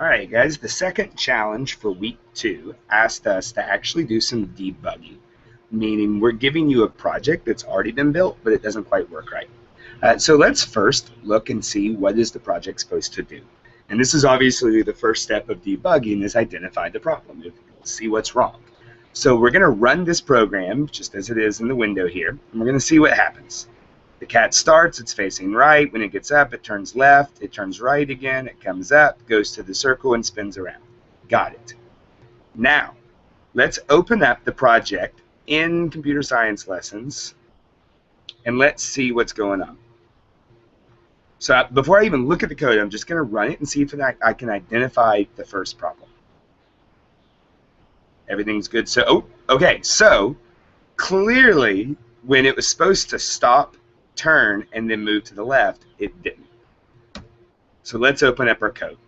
All right, guys, the second challenge for week 2 asked us to actually do some debugging, meaning we're giving you a project that's already been built, but it doesn't quite work right. So let's first look and see what is the project supposed to do. And this is obviously the first step of debugging is identify the problem, see what's wrong. So we're going to run this program just as it is in the window here, and we're going to see what happens. The cat starts, it's facing right. When it gets up, it turns left. It turns right again. It comes up, goes to the circle, and spins around. Got it. Now, let's open up the project in computer science lessons, and let's see what's going on. So before I even look at the code, I'm just going to run it and see if I can identify the first problem. Everything's good. So, okay. So clearly, when it was supposed to stop, turn, and then move to the left, it didn't. So let's open up our code.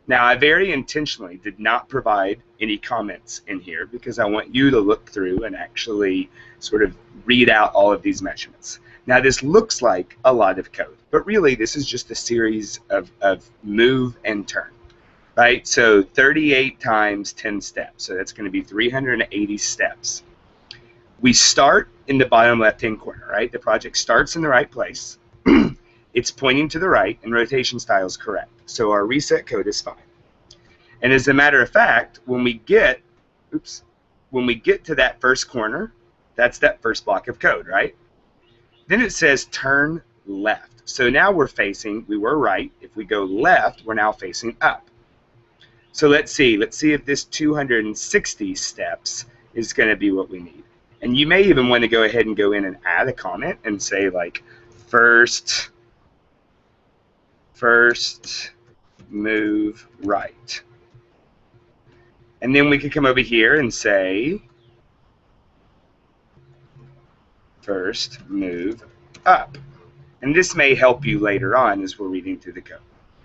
Now, I very intentionally did not provide any comments in here because I want you to look through and actually sort of read out all of these measurements. Now, this looks like a lot of code, but really this is just a series of move and turn, right? So 38 times 10 steps, so that's going to be 380 steps. We start in the bottom left-hand corner, right? The project starts in the right place. It's pointing to the right, and rotation style is correct. So our reset code is fine. And as a matter of fact, when we get to that first corner, that's that first block of code, right? Then it says turn left. So now we were right. If we go left, we're now facing up. So let's see if this 260 steps is going to be what we need. And you may even want to go ahead and go in and add a comment and say like first move right. And then we could come over here and say first move up. And this may help you later on as we're reading through the code.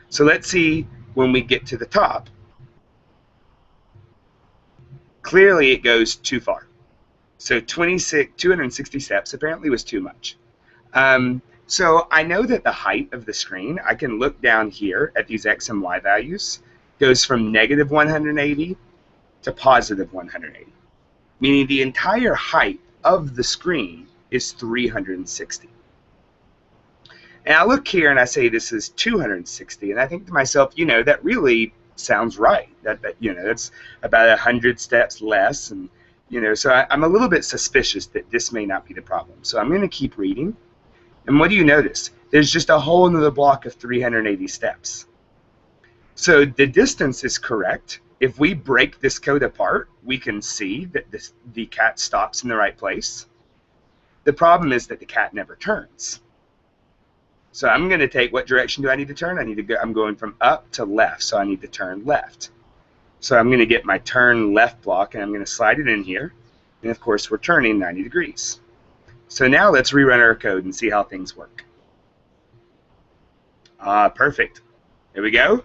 So let's see when we get to the top. Clearly it goes too far. So 260 steps apparently was too much. So I know that the height of the screen, I can look down here at these X and Y values, goes from negative 180 to positive 180, meaning the entire height of the screen is 360. And I look here and I say this is 260, and I think to myself, that really sounds right. That's about 100 steps less, and so I'm a little bit suspicious that this may not be the problem. So I'm going to keep reading. And what do you notice? There's just a whole another block of 380 steps. So the distance is correct. If we break this code apart, we can see that the cat stops in the right place. The problem is that the cat never turns. So I'm going to take, what direction do I need to turn? I'm going from up to left, so I need to turn left. So I'm going to get my turn left block, and I'm going to slide it in here. And of course, we're turning 90 degrees. So now let's rerun our code and see how things work. Perfect. There we go.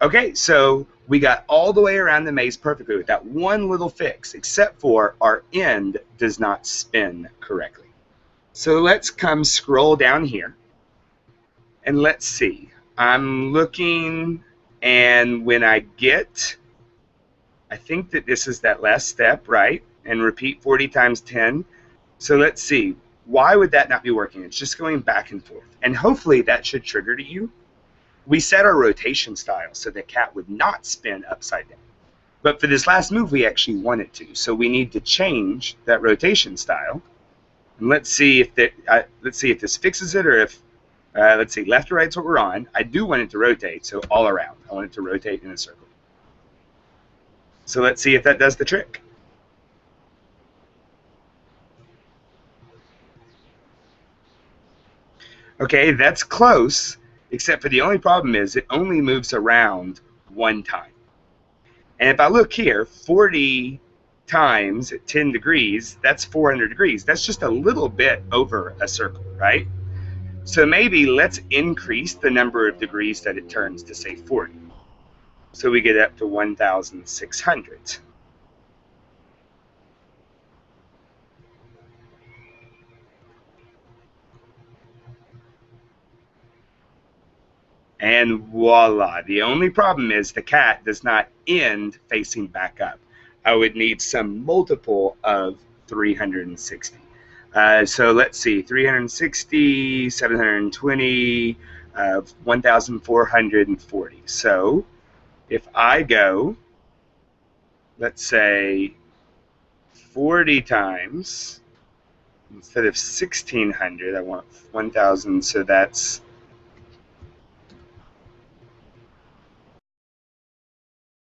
Okay, so we got all the way around the maze perfectly with that one little fix, except for our end does not spin correctly. So let's come scroll down here, and let's see. I'm looking, and when I think that this is that last step, right? And repeat 40 times 10. So let's see. Why would that not be working? It's just going back and forth. And hopefully that should trigger to you. We set our rotation style so the cat would not spin upside down. But for this last move, we actually want it to. So we need to change that rotation style. And let's see if this fixes it, or if let's see, left or right's what we're on. I do want it to rotate, so all around. I want it to rotate in a circle. So let's see if that does the trick. Okay, that's close, except for the only problem is it only moves around one time. And if I look here, 40 times at 10 degrees, that's 400 degrees. That's just a little bit over a circle, right? So maybe let's increase the number of degrees that it turns to, say, 40. So we get up to 1,600. And voila. The only problem is the cat does not end facing back up. I would need some multiple of 360. So let's see, 360, 720, 1,440. So if I go, let's say, 40 times, instead of 1,600, I want 1,000, so that's